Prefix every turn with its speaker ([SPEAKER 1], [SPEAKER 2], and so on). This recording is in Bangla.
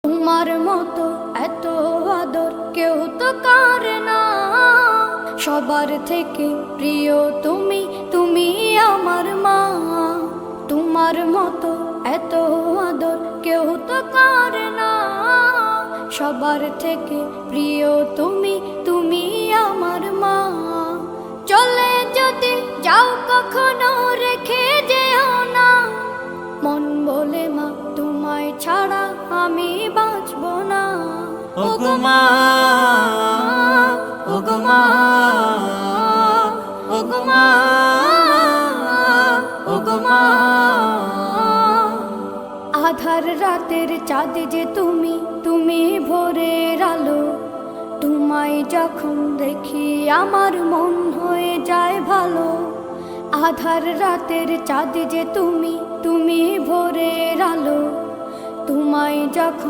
[SPEAKER 1] তোমার মতো এত আদর কেউ তো করে না, সবার থেকে প্রিয় তুমি, তুমি আমার মা। তোমার মতো এত আদর কেউ তো করে না, সবার থেকে প্রিয় তুমি, তুমি আমার মা। চলে যদি যাও কখনো রেখে যেও না, মন বলে মা তোমায় ছাড়া আমি বাঁচব না।
[SPEAKER 2] ওগো মা, ওগো মা, ওগো মা, ওগো মা।
[SPEAKER 1] আধার রাতের চাঁদ যে তুমি, তুমি ভোরের আলো। তোমায় যখন দেখি আমার মন হয়ে যায় ভালো। আধার রাতের চাঁদ যে তুমি, তুমি ভোরের আলো। তোমায় যখন